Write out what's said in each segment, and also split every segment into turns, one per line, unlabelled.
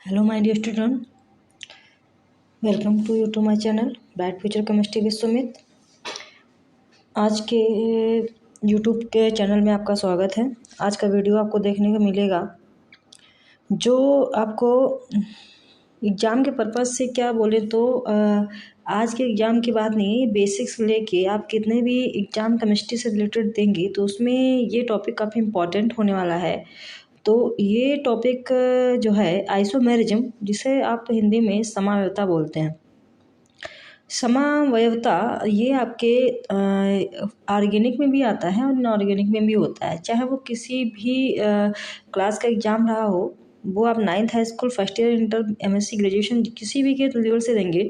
Hello, my dear student. Welcome to my channel Bright Future Chemistry with Sumit. आज के YouTube के channel में आपका स्वागत है। आज का वीडियो आपको देखने को मिलेगा जो आपको एग्ज़ाम के पर्पज़ से क्या बोले तो आज के एग्ज़ाम की बात नहीं है, बेसिक्स लेके आप कितने भी एग्ज़ाम केमिस्ट्री से रिलेटेड देंगे तो उसमें ये टॉपिक काफ़ी इम्पॉर्टेंट होने वाला है। तो ये टॉपिक जो है आइसोमेरिज्म, जिसे आप हिंदी में समावयवता बोलते हैं। समावयवता ये आपके ऑर्गेनिक में भी आता है और इनऑर्गेनिक में भी होता है। चाहे वो किसी भी क्लास का एग्ज़ाम रहा हो, वो आप 9th high school, first year, inter, MSc, graduation किसी भी के लेवल से देंगे।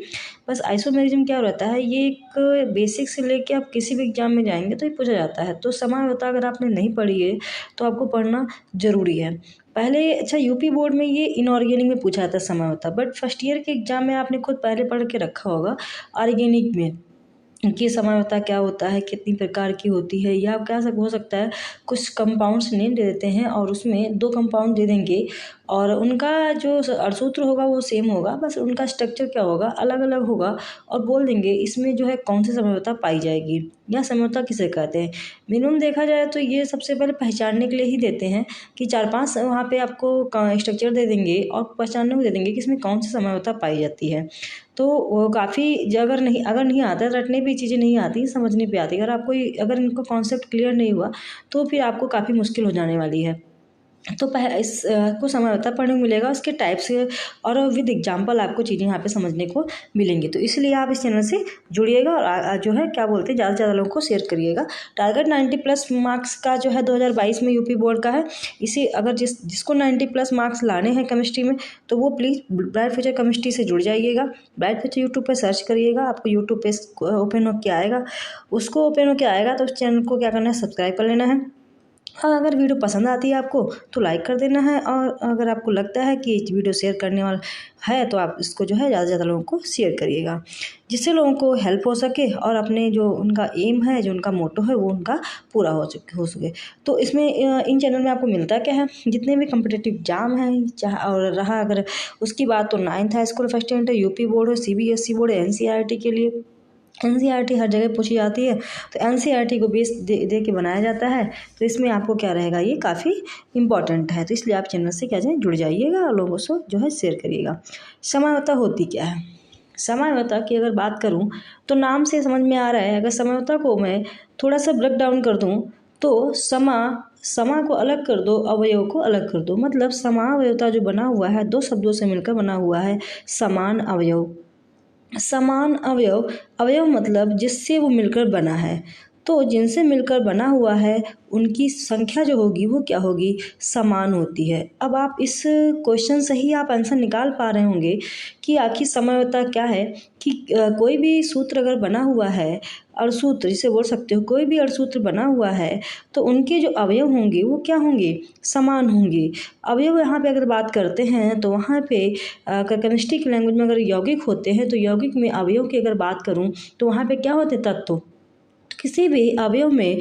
बस आइसोमेरिज्म क्या रहता है, ये एक बेसिक से लेके आप किसी भी एग्ज़ाम में जाएंगे तो ये पूछा जाता है। तो समावयवता अगर आपने नहीं पढ़ी है तो आपको पढ़ना ज़रूरी है। पहले अच्छा यूपी बोर्ड में ये इनऑर्गेनिक में पूछा था समावयवता, बट फर्स्ट ईयर के एग्ज़ाम में आपने खुद पहले पढ़ के रखा होगा ऑर्गेनिक में कि समावयवता क्या होता है, कितनी प्रकार की होती है। या क्या हो सकता है कुछ कंपाउंड्स नेम दे देते हैं और उसमें 2 कंपाउंड दे देंगे और उनका जो अणुसूत्र होगा वो सेम होगा, बस उनका स्ट्रक्चर क्या होगा अलग अलग होगा और बोल देंगे इसमें जो है कौन सी समावयवता पाई जाएगी या समावयवता किसे कहते हैं। मिनिमम देखा जाए तो ये सबसे पहले पहचानने के लिए ही देते हैं कि 4-5 वहाँ पे आपको स्ट्रक्चर दे देंगे और पहचानने को दे देंगे कि इसमें कौन सी समावयवता पाई जाती है। तो वो काफ़ी अगर नहीं आता, रटने पे चीज़ें नहीं आती, समझने पे आती। अगर इनको कॉन्सेप्ट क्लियर नहीं हुआ तो फिर आपको काफ़ी मुश्किल हो जाने वाली है। तो को समावयवता पढ़ने को मिलेगा, उसके टाइप्स और विद एग्जांपल आपको चीज़ें यहाँ पे समझने को मिलेंगी। तो इसलिए आप इस चैनल से जुड़िएगा और जो है क्या बोलते हैं ज़्यादा से ज़्यादा लोगों को शेयर करिएगा। टारगेट 90+ मार्क्स का जो है 2022 में यूपी बोर्ड का है। इसे अगर जिसको 90+ मार्क्स लाने हैं केमिस्ट्री में तो वो प्लीज़ ब्राइट फ्यूचर केमिस्ट्री से जुड़ जाइएगा। ब्राइट फ्यूचर यूट्यूब पर सर्च करिएगा, आपको यूट्यूब पे ओपन होकर आएगा। उसको ओपन होकर आएगा तो उस चैनल को क्या करना है, सब्सक्राइब कर लेना है। हाँ, अगर वीडियो पसंद आती है आपको तो लाइक कर देना है और अगर आपको लगता है कि वीडियो शेयर करने वाला है तो आप इसको जो है ज़्यादा से ज़्यादा लोगों को शेयर करिएगा, जिससे लोगों को हेल्प हो सके और अपने जो उनका एम है, जो उनका मोटो है, वो उनका पूरा हो सके। तो इसमें इन चैनल में आपको मिलता क्या है, जितने भी कम्पिटिटिव एग्जाम हैं चाहे और रहा अगर उसकी बात तो 9th high school, first year, UP board हो, CBSE बोर्ड है, NCERT के लिए NCERT हर जगह पूछी जाती है तो NCERT को बेस दे के बनाया जाता है। तो इसमें आपको क्या रहेगा, ये काफ़ी इंपॉर्टेंट है। तो इसलिए आप चैनल से क्या जाए जुड़ जाइएगा और लोगों से जो है शेयर करिएगा। समावयवता होती क्या है, समावयवता की अगर बात करूं तो नाम से समझ में आ रहा है। अगर समावयवता को मैं थोड़ा सा ब्रेक डाउन कर दूं तो समा को अलग कर दो, अवयव को अलग कर दो। मतलब समावयवता जो बना हुआ है 2 शब्दों से मिलकर बना हुआ है, समान अवयव। समान अवयव, अवयव मतलब जिससे वो मिलकर बना है। तो जिनसे मिलकर बना हुआ है उनकी संख्या जो होगी वो क्या होगी, समान होती है। अब आप इस क्वेश्चन से ही आप आंसर निकाल पा रहे होंगे कि आखिर समावयवता क्या है। कि कोई भी सूत्र अगर बना हुआ है, अणुसूत्र जिसे बोल सकते हो, कोई भी अणुसूत्र बना हुआ है तो उनके जो अवयव होंगे वो क्या होंगे, समान होंगे। अवयव यहाँ पे अगर बात करते हैं तो वहाँ पे केमिस्ट्री की लैंग्वेज में अगर यौगिक होते हैं तो यौगिक में अवयव की अगर बात करूँ तो वहाँ पे क्या होते, तत्व। किसी भी अवयव में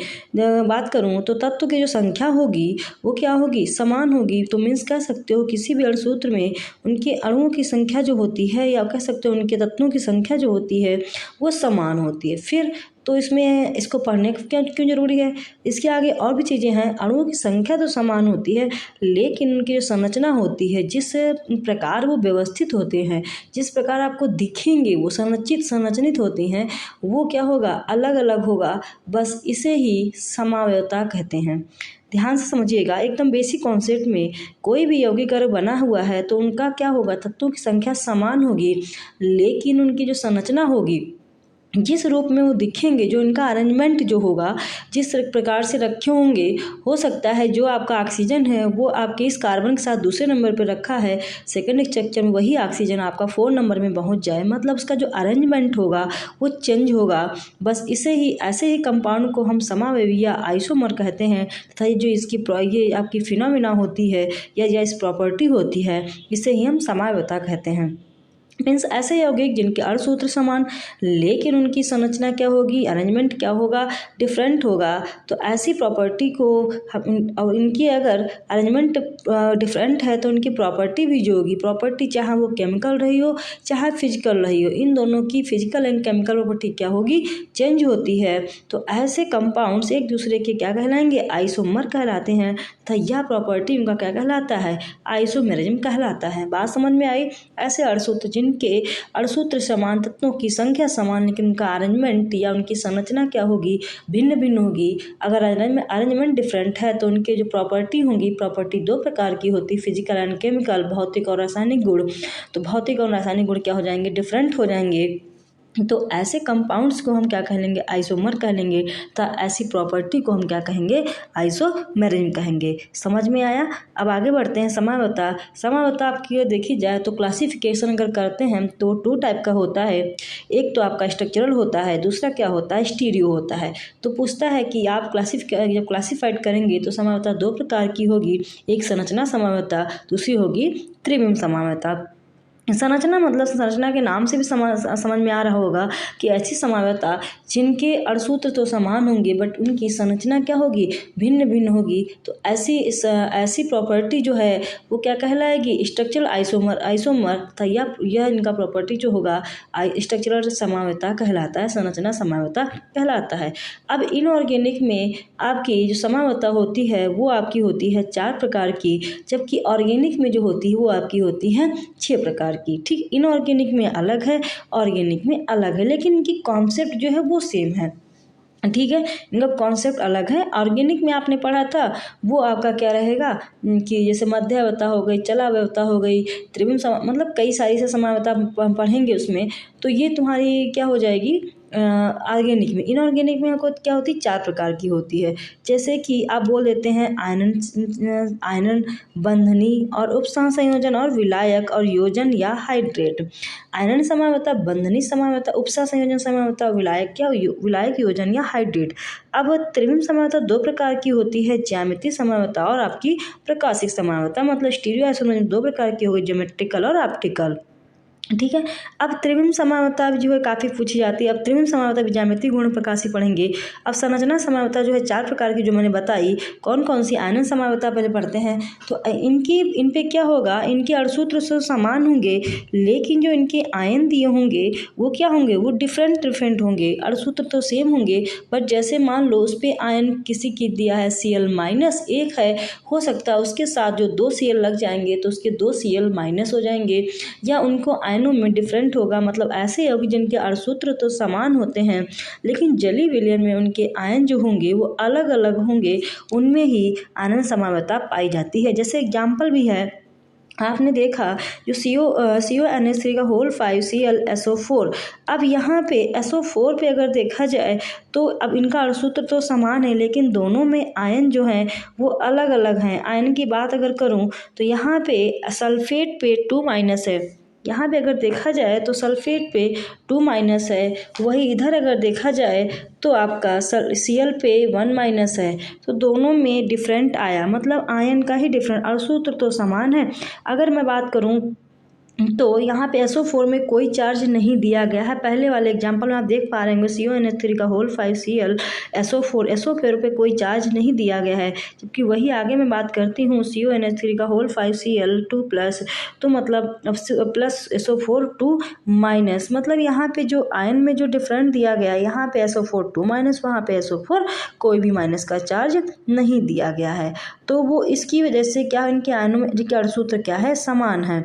बात करूं तो तत्व की जो संख्या होगी वो क्या होगी, समान होगी। तो मीन्स कह सकते हो किसी भी अणुसूत्र में उनके अणुओं की संख्या जो होती है या कह सकते हो उनके तत्वों की संख्या जो होती है वो समान होती है। फिर तो इसमें इसको पढ़ने क्यों जरूरी है, इसके आगे और भी चीज़ें हैं। अणुओं की संख्या तो समान होती है लेकिन उनकी जो संरचना होती है, जिस प्रकार वो व्यवस्थित होते हैं, जिस प्रकार आपको दिखेंगे वो संरचित होती हैं, वो क्या होगा, अलग अलग होगा। बस इसे ही समावयवता कहते हैं। ध्यान से समझिएगा, एकदम बेसिक कॉन्सेप्ट में कोई भी यौगिक अगर बना हुआ है तो उनका क्या होगा, तत्वों की संख्या समान होगी लेकिन उनकी जो संरचना होगी, जिस रूप में वो दिखेंगे, जो इनका अरेंजमेंट जो होगा, जिस प्रकार से रखे होंगे, हो सकता है जो आपका ऑक्सीजन है वो आपके इस कार्बन के साथ दूसरे नंबर पर रखा है, सेकंड स्ट्रक्चर में वही ऑक्सीजन आपका 4 नंबर में पहुंच जाए। मतलब उसका जो अरेंजमेंट होगा वो चेंज होगा। बस ऐसे ही कंपाउंड को हम समावयवी या आइसोमर कहते हैं तथा जो ये आपकी फिनोमिना होती है या इस प्रॉपर्टी होती है, इसे ही हम समावयवता कहते हैं। मीन्स ऐसे यौगिक जिनके अणुसूत्र समान लेकिन उनकी संरचना क्या होगी, अरेंजमेंट क्या होगा, डिफरेंट होगा। तो ऐसी प्रॉपर्टी को और इनकी अगर अरेंजमेंट डिफरेंट है तो उनकी प्रॉपर्टी भी जो होगी, प्रॉपर्टी चाहे वो केमिकल रही हो चाहे फिजिकल रही हो, इन दोनों की फिजिकल एंड केमिकल प्रॉपर्टी क्या होगी, चेंज होती है। तो ऐसे कंपाउंड्स एक दूसरे के क्या कहलाएंगे, आइसोमर कहलाते हैं तथा यह प्रॉपर्टी उनका क्या कहलाता है, आइसोमेरिज्म कहलाता है। बात समझ में आई। ऐसे अणुसूत्र जिनके अणुसूत्र समान, तत्वों की संख्या समान लेकिन उनका अरेंजमेंट या उनकी संरचना क्या होगी, भिन्न भिन्न होगी। अगर अरेंजमेंट डिफरेंट है तो उनके जो प्रॉपर्टी होंगी, प्रॉपर्टी दो प्रकार की होती, फिजिकल एंड केमिकल, भौतिक और रासायनिक गुण। तो भौतिक और रासायनिक गुण क्या हो जाएंगे, डिफरेंट हो जाएंगे। तो ऐसे कंपाउंड्स को हम क्या कहेंगे, आइसोमर कहेंगे। तो ऐसी प्रॉपर्टी को हम क्या कहेंगे, आइसोमेरिज्म कहेंगे। समझ में आया। अब आगे बढ़ते हैं। समावता। समावता आपकी देखी जाए तो क्लासिफिकेशन अगर करते हैं तो 2 टाइप का होता है। एक तो आपका स्ट्रक्चरल होता है, दूसरा क्या होता है, स्टीरियो होता है। तो पूछता है कि आप जब क्लासिफाइड करेंगे तो समावता 2 प्रकार की होगी, एक संरचना समावता, दूसरी होगी त्रिविम समावता। संरचना मतलब संरचना के नाम से भी समझ में आ रहा होगा कि ऐसी समावता जिनके अणुसूत्र तो समान होंगे बट उनकी संरचना क्या होगी, भिन्न भिन्न होगी। तो ऐसी प्रॉपर्टी जो है वो क्या कहलाएगी, स्ट्रक्चरल आइसोमर। आइसोमर था यह इनका प्रॉपर्टी जो होगा स्ट्रक्चरल समावता कहलाता है, संरचना समावता कहलाता है। अब इनऑर्गेनिक में आपकी जो समावता होती है वो आपकी होती है 4 प्रकार की, जबकि ऑर्गेनिक में जो होती है वो आपकी होती है 6 प्रकार की। ठीक, इनऑर्गेनिक में अलग है, ऑर्गेनिक में अलग है, लेकिन इनकी कॉन्सेप्ट जो है वो सेम है। ठीक है, इनका कॉन्सेप्ट अलग है। ऑर्गेनिक में आपने पढ़ा था वो आपका क्या रहेगा कि जैसे मध्यावता हो गई, चलावता हो गई, त्रिविम मतलब कई सारी से समावता पढ़ेंगे उसमें। तो ये तुम्हारी क्या हो जाएगी ऑर्गेनिक में। इनऑर्गेनिक में आपको क्या होती है, 4 प्रकार की होती है। जैसे कि आप बोल देते हैं आयनन, बंधनी और उपसंयोजन संयोजन और विलायक और योजन या हाइड्रेट। आयनन समावता, बंधनी समावता, उपसंयोजन संयोजन समावता, विलायक योजन या हाइड्रेट। अब त्रिविम समावता 2 प्रकार की होती है, ज्यामितीय समावता और आपकी प्रकाशिक समावता। मतलब स्टीरियो आइसोमर 2 प्रकार की होगी, ज्योमेट्रिकल और ऑप्टिकल। ठीक है। अब त्रिविम समावता जो है काफ़ी पूछी जाती है। अब त्रिविम समावता भी ज्यामितीय गुण प्रकाशी पढ़ेंगे। अब संरचना समावता जो है 4 प्रकार की जो मैंने बताई, कौन कौन सी, आयनन समावता पहले पढ़ते हैं। तो इन पे क्या होगा, इनके अणुसूत्र से समान होंगे लेकिन जो इनके आयन दिए होंगे वो क्या होंगे, वो डिफरेंट होंगे। अणुसूत्र तो सेम होंगे बट जैसे मान लो उस पर आयन किसी की दिया है Cl-1 है, हो सकता है उसके साथ जो 2 Cl लग जाएंगे तो उसके 2 Cl- हो जाएंगे, या उनको आयनों में डिफरेंट होगा। मतलब ऐसे यौगिक जिनके अणुसूत्र तो समान होते हैं लेकिन जलीय विलयन में उनके आयन जो होंगे वो अलग अलग होंगे, उनमें ही आयनन समावता पाई जाती है। जैसे एग्जाम्पल भी है, आपने देखा जो CONH3 का होल 5Cl SO4। अब यहाँ पे SO4 पे अगर देखा जाए तो अब इनका अणुसूत्र तो समान है लेकिन दोनों में आयन जो हैं वो अलग अलग हैं। आयन की बात अगर करूँ तो यहाँ पे सल्फेट पे 2- है, यहाँ पे अगर देखा जाए तो सल्फेट पे 2- है। वही इधर अगर देखा जाए तो आपका Cl पे 1- है। तो दोनों में डिफरेंट आया, मतलब आयन का ही डिफरेंट, अणुसूत्र तो समान है। अगर मैं बात करूँ तो यहाँ पे SO4 में कोई चार्ज नहीं दिया गया है। पहले वाले एग्जाम्पल में आप देख पा रहे होंगे CONH3 का होल 5Cl SO4 पे कोई चार्ज नहीं दिया गया है, जबकि वही आगे मैं बात करती हूँ CONH3 का होल 5Cl 2+, तो मतलब प्लस SO4 2-, मतलब यहाँ पे जो आयन में जो डिफरेंट दिया गया, यहाँ पे SO4 2-, वहाँ पे SO4 कोई भी माइनस का चार्ज नहीं दिया गया है। तो वो इसकी वजह से क्या, इनके आयनों में जिनके अणुसूत्र क्या है, समान है।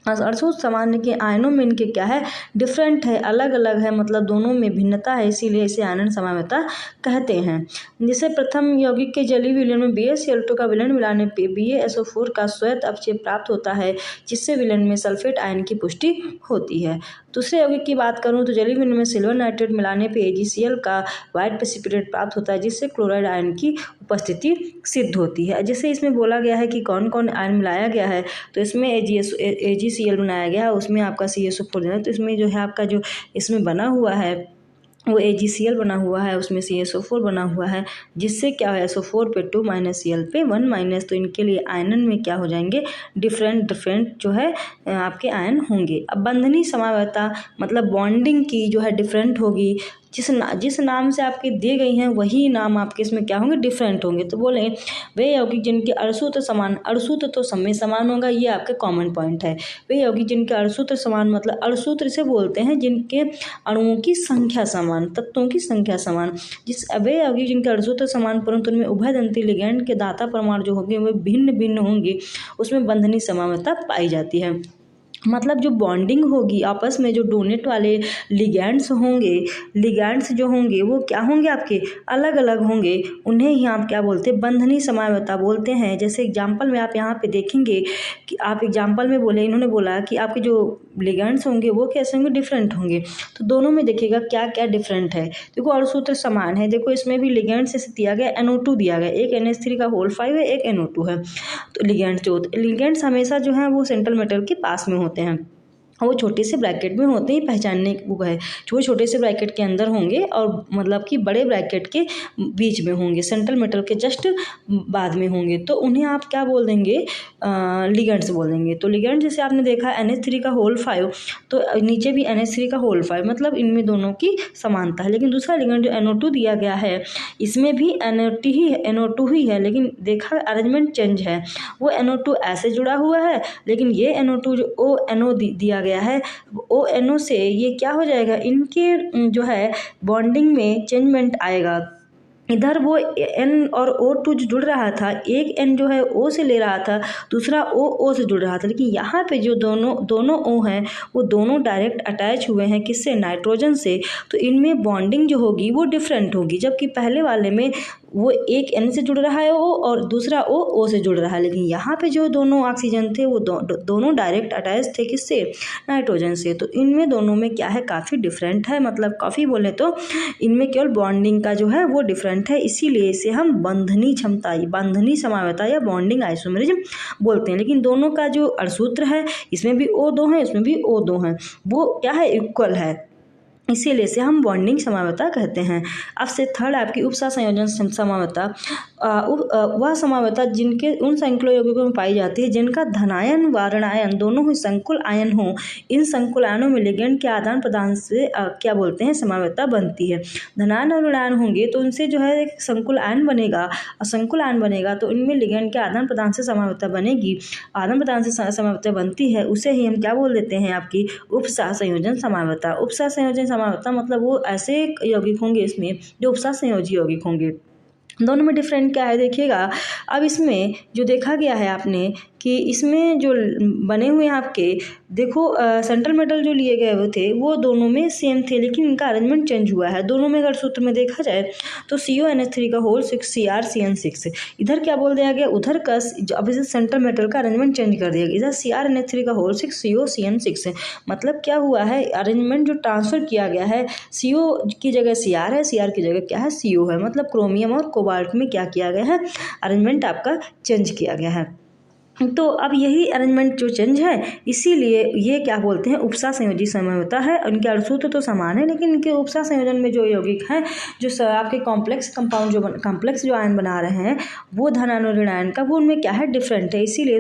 अणुसूत्र समान के आयनों में इनके क्या है, डिफरेंट है, अलग अलग है, मतलब दोनों में भिन्नता है, इसीलिए इसे आयनन समावता कहते हैं। जैसे प्रथम यौगिक के जलीय विलयन में BaCl2 का विलयन मिलाने पे BaSO4 का श्वेत अवक्षेप प्राप्त होता है, जिससे विलयन में सल्फेट आयन की पुष्टि होती है। दूसरे यौगिक की बात करूँ तो जलीय विलयन में सिल्वर नाइट्रेट मिलाने पे AgCl का व्हाइट प्रेसिपिटेट प्राप्त होता है, जिससे क्लोराइड आयन की उपस्थिति सिद्ध होती है। जैसे इसमें बोला गया है कि कौन कौन आयन मिलाया गया है, तो इसमें AgCl बनाया गया है, उसमें आपका CSO4 देना। तो इसमें जो है आपका जो इसमें बना हुआ है वो AgCl बना हुआ है, उसमें CSO4 बना हुआ है, जिससे क्या है SO4 पे 2 माइनस Cl पे 1 माइनस, तो इनके लिए आयनन में क्या हो जाएंगे, डिफरेंट जो है आपके आयन होंगे। अब बंधनी समावयवता मतलब बॉन्डिंग की जो है डिफरेंट होगी, जिस नाम से आपके दिए गई हैं वही नाम आपके इसमें क्या होंगे, डिफरेंट होंगे। तो बोले वे यौगिक जिनके अणुसूत्र समान, अणुसूत्र तो सब में समान होगा, ये आपका कॉमन पॉइंट है। वे यौगिक जिनके अणुसूत्र समान मतलब अणुसूत्र से बोलते हैं जिनके अणुओं की संख्या समान, तत्वों की संख्या समान। वे यौगिक जिनके अणुसूत्र समान परंतु उनमें उभयदंती लिगैंड के दाता परमाणु जो होंगे वे भिन्न भिन्न होंगे, उसमें बंधनी समावयवता पाई जाती है। मतलब जो बॉन्डिंग होगी आपस में, जो डोनेट वाले लिगैंड्स जो होंगे वो क्या होंगे, आपके अलग अलग होंगे, उन्हें ही आप क्या बोलते हैं, बंधनी समावयवता बोलते हैं। जैसे एग्जांपल में आप यहाँ पे देखेंगे कि आप एग्जांपल में बोले, इन्होंने बोला कि आपके जो लिगैंड्स होंगे वो कैसे होंगे, डिफरेंट होंगे। तो दोनों में देखिएगा क्या क्या डिफरेंट है। देखो अणुसूत्र समान है, देखो इसमें भी लिगैंड से दिया गया NO2 दिया गया, एक NH3 है, एक NO2 है। तो लिगैंड्स हमेशा जो है वो सेंट्रल मेटल के पास में होते हैं, वो छोटे से ब्रैकेट में होते हैं, पहचानने वो है जो छोटे से ब्रैकेट के अंदर होंगे और मतलब कि बड़े ब्रैकेट के बीच में होंगे, सेंट्रल मेटल के जस्ट बाद में होंगे। तो उन्हें आप क्या बोल देंगे, लिगेंड्स बोल देंगे। तो लिगेंड जैसे आपने देखा NH3 तो नीचे भी NH3 मतलब इनमें दोनों की समानता है। लेकिन दूसरा लिगेंड जो NO2 दिया गया है इसमें भी NO2 ही है, लेकिन देखा अरेंजमेंट चेंज है, वो NO2 ऐसे जुड़ा हुआ है, लेकिन ये NO2 जो ONO दिया गया है, ONO से ये क्या हो जाएगा, इनके जो है बॉन्डिंग में चेंजमेंट आएगा। इधर वो N और O2 जो जुड़ रहा था, एक N जो है O से ले रहा था, दूसरा O से जुड़ रहा था, लेकिन यहाँ पे जो दोनों O हैं वो दोनों डायरेक्ट अटैच हुए हैं, किससे, नाइट्रोजन से। तो इनमें बॉन्डिंग जो होगी वो डिफरेंट होगी, जबकि पहले वाले में वो एक N से जुड़ रहा है O और दूसरा O से जुड़ रहा है। लेकिन यहाँ पे जो दोनों ऑक्सीजन थे वो दोनों डायरेक्ट अटैच थे, किससे, नाइट्रोजन से। तो इनमें दोनों में क्या है, काफ़ी डिफरेंट है, मतलब काफ़ी बोले तो इनमें केवल बॉन्डिंग का जो है वो डिफरेंट है, इसीलिए इसे हम बंधनी बंधनी समावयवता या बॉन्डिंग आइसोमेरिज्म बोलते हैं। लेकिन दोनों का जो अणुसूत्र है इसमें भी O2 है, इसमें भी O2 है, वो क्या है, इक्वल है, इसीलिए से हम बॉन्डिंग समावयवता कहते हैं। अब से थर्ड आपकी उपसा संयोजन समावयवता, वह समावयवता जिनके उन संकुल यौगिकों में पाई जाती है जिनका धनायन व ऋणायन दोनों ही संकुल आयन हो। इन संकुल आयनों में लिगेंड के आदान प्रदान से क्या बोलते हैं, समावयवता बनती है। धनायन और ऋणायन होंगे तो उनसे जो है एक संकुल आयन बनेगा, और संकुल आयन बनेगा तो इनमें लिगेंड के आदान प्रदान से समावयवता बनेगी। आदान प्रदान से समावयवता बनती है, उसे ही हम क्या बोल देते हैं, आपकी उपसा संयोजन समावयवता। उपसा संयोजन समावयवता मतलब वो ऐसे यौगिक होंगे इसमें जो उपसा संयोजी यौगिक होंगे। दोनों में डिफरेंट क्या है देखिएगा। अब इसमें जो देखा गया है आपने कि इसमें जो बने हुए हैं आपके, देखो सेंट्रल मेटल जो लिए गए हुए थे वो दोनों में सेम थे, लेकिन इनका अरेंजमेंट चेंज हुआ है। दोनों में अगर सूत्र में देखा जाए तो CONH3 CrCN6, इधर क्या बोल दिया गया, उधर का अब इसे सेंट्रल मेटल का अरेंजमेंट चेंज कर दिया गया, इधर CrNH3 COCN6, मतलब क्या हुआ है, अरेंजमेंट जो ट्रांसफर किया गया है, CO की जगह Cr है, Cr की जगह क्या है, CO है, मतलब क्रोमियम और कोबाल्ट में क्या किया गया है, अरेंजमेंट आपका चेंज किया गया है। तो अब यही अरेंजमेंट जो चेंज है, इसीलिए ये क्या बोलते हैं, उपसा संयोजी समावयवता है। उनके अणुसूत्र तो समान है, लेकिन इनके उपसा संयोजन में जो यौगिक हैं, जो आपके कॉम्प्लेक्स जो आयन बना रहे हैं वो धनायन और ऋणायन का, वो उनमें क्या है, डिफरेंट है, इसीलिए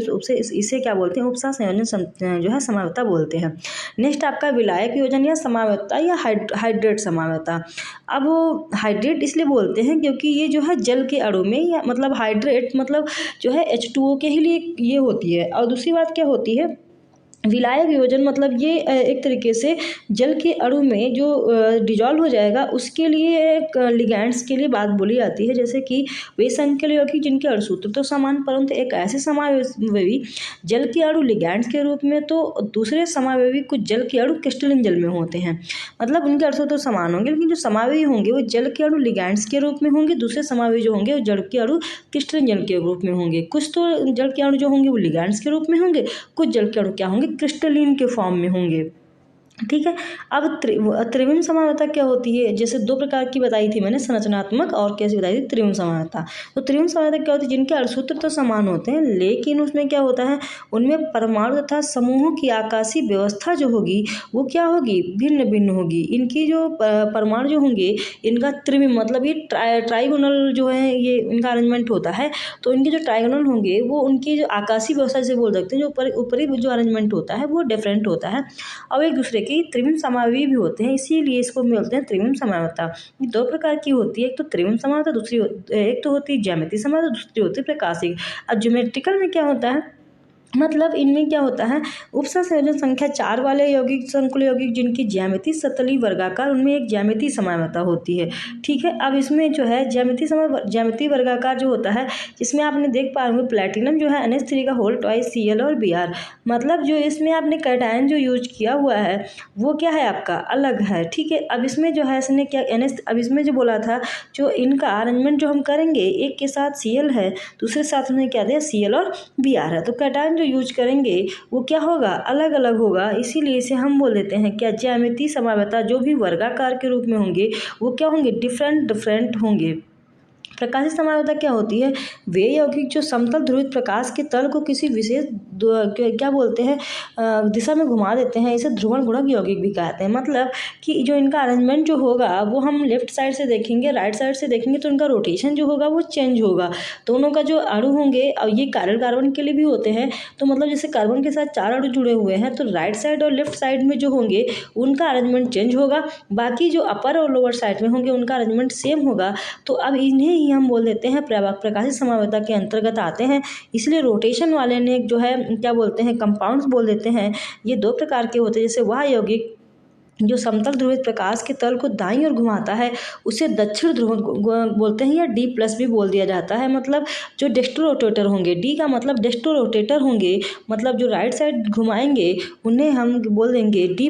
इसे क्या बोलते हैं, उपसा संयोजन जो है समावयवता बोलते हैं। नेक्स्ट आपका विलायक योजन या समावयवता या हाइड्रेट समावयवता। अब हाइड्रेट इसलिए बोलते हैं क्योंकि ये जो है जल के अणु में, या मतलब हाइड्रेट मतलब जो है H2O के ही लिए ये होती है। और दूसरी बात क्या होती है, विलायक योजन मतलब ये एक तरीके से जल के अणु में जो डिजॉल्व हो जाएगा उसके लिए एक लिगैंड्स के लिए बात बोली जाती है। जैसे कि वे संकुल यौगिक जिनके अणुसूत्र तो समान परंतु एक ऐसे समावयवी जल के अणु लिगैंड्स के रूप में, तो दूसरे समावयवी कुछ जल के अणु क्रिस्टलीन जल में होते हैं, मतलब उनके अणुसूत्र तो समान होंगे, लेकिन जो समावयवी होंगे वो जल के अणु लिगैंड्स के रूप में होंगे, दूसरे समावयवी जो होंगे वो जल के अणु क्रिस्टलीन जल के रूप में होंगे। कुछ तो जल के अणु जो होंगे वो लिगैंड्स के रूप में होंगे, कुछ जल के अणु क्या होंगे, क्रिस्टलीन के फॉर्म में होंगे। ठीक है। अब त्रिविम समानता क्या होती है, जैसे दो प्रकार की बताई थी मैंने, संरचनात्मक और कैसे बताई थी त्रिविम समानता। तो त्रिविम समानता क्या होती है, जिनके अणुसूत्र तो समान होते हैं लेकिन उसमें क्या होता है, उनमें परमाणु तथा समूहों की आकाशीय व्यवस्था जो होगी वो क्या होगी, भिन्न भिन्न होगी। इनकी जो परमाणु जो होंगे इनका त्रिविम मतलब ये ट्राइगोनल जो है ये इनका अरेंजमेंट होता है। तो इनके जो ट्राइगोनल होंगे वो उनकी जो आकाशीय व्यवस्था से बोल सकते हैं, जो ऊपरी जो अरेंजमेंट होता है वो डिफरेंट होता है और एक दूसरे के त्रिविम समावयवी भी होते हैं, इसीलिए इसको बोलते हैं त्रिविम समानता। ये दो प्रकार की होती है, एक तो त्रिविम समानता, दूसरी एक तो होती है ज्यामितीय समानता, दूसरी होती है प्रकाशिक। अब ज्योमेट्रिकल में क्या होता है, मतलब इनमें क्या होता है, उपसम संयोजन संख्या 4 वाले यौगिक संकुल यौगिक जिनकी ज्यामिति सतली वर्गाकार, उनमें एक ज्यामितीय समानता होती है। ठीक है। अब इसमें जो है ज्यामितीय वर्गाकार जो होता है, जिसमें आपने देख पा रहे प्लेटिनम जो है NH3 का होल ट्वाइस Cl और Br, मतलब जो इसमें आपने कैटायन जो यूज किया हुआ है वो क्या है आपका अलग है। ठीक है। अब इसमें जो है इसने क्या अब इसमें जो बोला था, जो इनका अरेंजमेंट जो हम करेंगे, एक के साथ Cl है, दूसरे साथ में क्या दिया Cl और Br है, तो कैटायन यूज करेंगे वो क्या होगा, अलग अलग होगा। इसीलिए इसे हम बोल देते हैं क्या, ज्यामितीय समानता। जो भी वर्गाकार के रूप में होंगे वो क्या होंगे, डिफरेंट होंगे। प्रकाशीय समानता क्या होती है, वे यौगिक जो समतल ध्रुवित प्रकाश के तल को किसी विशेष क्या बोलते हैं दिशा में घुमा देते हैं, इसे ध्रुवण गुणक यौगिक भी कहते हैं। मतलब कि जो इनका अरेंजमेंट जो होगा वो हम लेफ्ट साइड से देखेंगे, राइट साइड से देखेंगे, तो इनका रोटेशन जो होगा वो चेंज होगा। दोनों का जो अणु होंगे, और ये कायरल कार्बन के लिए भी होते हैं, तो मतलब जैसे कार्बन के साथ 4 अणु जुड़े हुए हैं तो राइट साइड और लेफ्ट साइड में जो होंगे उनका अरेंजमेंट चेंज होगा, बाकी जो अपर और लोअर साइड में होंगे उनका अरेंजमेंट सेम होगा। तो अब इन्हें ही हम बोल देते हैं प्रकाशीय समानता के अंतर्गत आते हैं। इसलिए रोटेशन वाले ने जो है क्या बोलते हैं, कंपाउंड्स बोल देते हैं। ये दो प्रकार के होते हैं, जैसे वह यौगिक जो समतल ध्रुवित प्रकाश के तल को दाईं ओर घुमाता है उसे दक्षिण ध्रुव बोलते हैं, या D+ भी बोल दिया जाता है। मतलब जो डेस्ट्रो रोटेटर होंगे, D का मतलब डेस्ट्रो रोटेटर होंगे, मतलब जो राइट साइड घुमाएंगे उन्हें हम बोल देंगे D+,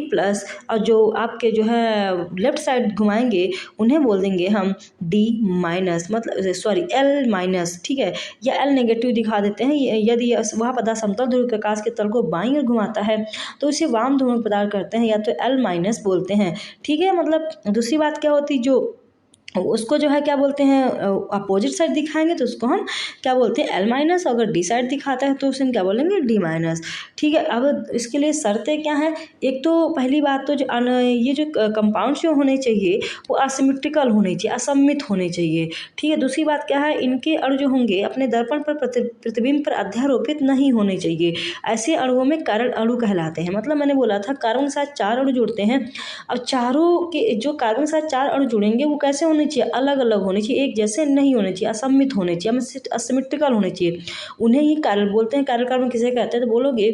और जो आपके जो है लेफ्ट साइड घुमाएंगे उन्हें बोल देंगे हम D-, मतलब सॉरी L-। ठीक है, या L नेगेटिव दिखा देते हैं। यदि वह पदार्थ समतल ध्रुवित प्रकाश के तल को बाईं ओर घुमाता है तो इसे वाम ध्रुवक पदार्थ करते हैं, या तो L- बोलते हैं। ठीक है। मतलब दूसरी बात क्या होती, जो उसको जो है क्या बोलते हैं अपोजिट साइड दिखाएंगे तो उसको हम क्या बोलते हैं L-, अगर D साइड दिखाता है तो उसे हम क्या बोलेंगे D-। ठीक है। अब इसके लिए शर्तें क्या हैं, एक तो पहली बात तो जो ये जो कंपाउंड जो होने चाहिए वो असिमेट्रिकल होने चाहिए, असममित होने चाहिए। ठीक है। दूसरी बात क्या है, इनके अणु जो होंगे अपने दर्पण पर प्रतिबिंब पर अध्यारोपित नहीं होने चाहिए। ऐसे अणुओं में कारण अणु कहलाते हैं। मतलब मैंने बोला था कार्बन के साथ 4 अणु जुड़ते हैं, अब चारों के जो कार्बन के साथ 4 अणु जुड़ेंगे वो कैसे होने चाहिए, अलग अलग होने चाहिए, एक जैसे नहीं होने चाहिए, असममित होने चाहिए, असिमेट्रिकल होने चाहिए। उन्हें ही कार्बन बोलते हैं। कार्बन कार्बन किसे कहते हैं, तो बोलोगे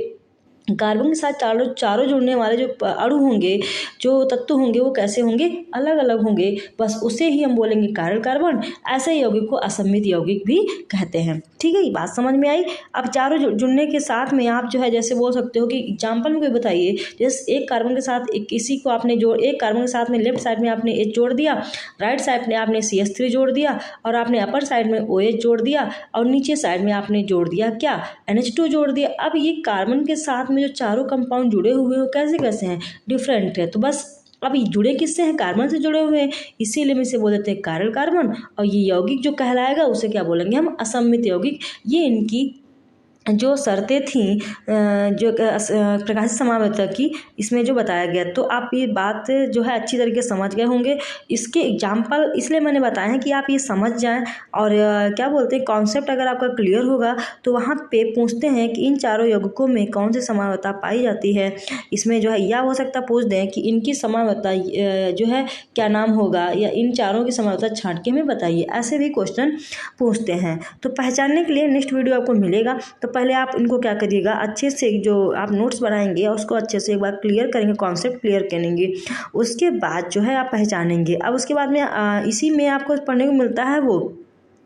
कार्बन के साथ चारों जुड़ने वाले जो अणु होंगे, जो तत्व होंगे वो कैसे होंगे, अलग अलग होंगे, बस उसे ही हम बोलेंगे कायरल कार्बन। ऐसे यौगिक को असममित यौगिक भी कहते हैं। ठीक है, ये बात समझ में आई। अब चारों जुड़ने के साथ में आप जो है जैसे बोल सकते हो कि एग्जाम्पल में कोई बताइए, जैसे एक कार्बन के साथ किसी को आपने एक कार्बन के साथ में लेफ्ट साइड में आपने H जोड़ दिया, राइट साइड में आपने CH3 जोड़ दिया, और आपने अपर साइड में OH जोड़ दिया, और नीचे साइड में आपने जोड़ दिया क्या, NH2 जोड़ दिया। अब ये कार्बन के साथ में जो चारों कंपाउंड जुड़े हुए हो कैसे कैसे हैं, डिफरेंट है। तो बस अब ये जुड़े किससे हैं, कार्बन से जुड़े हुए हैं, इसीलिए हम इसे बोल देते हैं कायरल कार्बन। और ये यौगिक जो कहलाएगा उसे क्या बोलेंगे हम, असममित यौगिक। ये इनकी जो शर्तें थीं जो प्रकाशित समानता की, इसमें जो बताया गया, तो आप ये बात जो है अच्छी तरीके से समझ गए होंगे। इसके एग्जाम्पल इसलिए मैंने बताया है कि आप ये समझ जाएं, और क्या बोलते हैं कॉन्सेप्ट अगर आपका क्लियर होगा तो वहाँ पे पूछते हैं कि इन चारों यौगिकों में कौन सी समानता पाई जाती है। इसमें जो है या हो सकता पूछ दें कि इनकी समानता जो है क्या नाम होगा, या इन चारों की समानता छांट के हमें बताइए, ऐसे भी क्वेश्चन पूछते हैं। तो पहचानने के लिए नेक्स्ट वीडियो आपको मिलेगा, तो पहले आप इनको क्या करिएगा, अच्छे से जो आप नोट्स बनाएंगे उसको अच्छे से एक बार क्लियर करेंगे, कॉन्सेप्ट क्लियर करेंगे, उसके बाद जो है आप पहचानेंगे। अब उसके बाद में इसी में आपको पढ़ने को मिलता है वो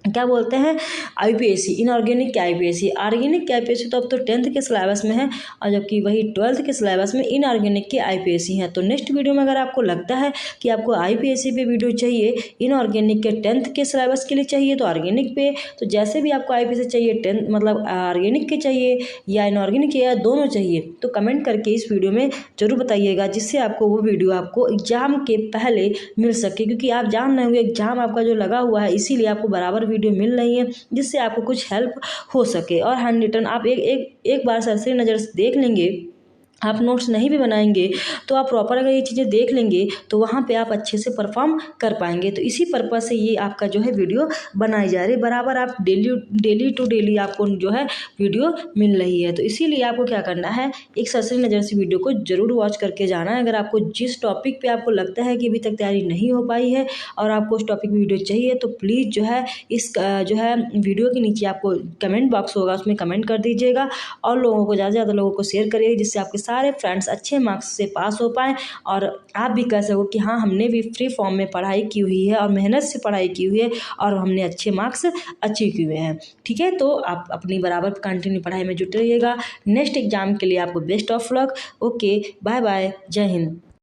क्या बोलते हैं, आईपीएससी, इनऑर्गेनिक के आईपीएससी। ऑर्गेनिक के आईपीएससी तो अब तो 10th के सिलेबस में है, और जबकि वही 12th के सिलेबस में इनऑर्गेनिक के आईपीएससी हैं। तो नेक्स्ट वीडियो में अगर आपको लगता है कि आपको आईपीएससी पे वीडियो चाहिए, इनऑर्गेनिक के 10th के सिलेबस के लिए चाहिए तो ऑर्गेनिक पे, तो जैसे भी आपको आईपीएससी चाहिए 10 मतलब ऑर्गेनिक के चाहिए या इनऑर्गेनिक के या दोनों चाहिए, तो कमेंट करके इस वीडियो में जरूर बताइएगा, जिससे आपको वो वीडियो आपको एग्जाम के पहले मिल सके। क्योंकि आप जान रहे होंगे एग्जाम आपका जो लगा हुआ है, इसीलिए आपको बराबर वीडियो मिल रही है, जिससे आपको कुछ हेल्प हो सके। और हैंड रिटन आप एक बार सरसरी नज़र से देख लेंगे, आप नोट्स नहीं भी बनाएंगे तो आप प्रॉपर अगर ये चीज़ें देख लेंगे तो वहाँ पे आप अच्छे से परफॉर्म कर पाएंगे। तो इसी पर्पज़ से ये आपका जो है वीडियो बनाई जा रही है, बराबर आप डेली टू डेली आपको जो है वीडियो मिल रही है। तो इसीलिए आपको क्या करना है, एक सरसरी नज़र से वीडियो को जरूर वॉच करके जाना है। अगर आपको जिस टॉपिक पे आपको लगता है कि अभी तक तैयारी नहीं हो पाई है और आपको उस टॉपिक वीडियो चाहिए, तो प्लीज़ जो है इस जो है वीडियो के नीचे आपको कमेंट बॉक्स होगा, उसमें कमेंट कर दीजिएगा और लोगों को ज़्यादा से ज़्यादा लोगों को शेयर करिए, जिससे आपके सारे फ्रेंड्स अच्छे मार्क्स से पास हो पाएँ और आप भी कह सको कि हाँ, हमने भी फ्री फॉर्म में पढ़ाई की हुई है और मेहनत से पढ़ाई की हुई है और हमने अच्छे मार्क्स अचीव किए हुए हैं। ठीक है, तो आप अपनी बराबर कंटिन्यू पढ़ाई में जुटे रहिएगा। नेक्स्ट एग्जाम के लिए आपको best of luck. Okay, bye bye, जय हिंद।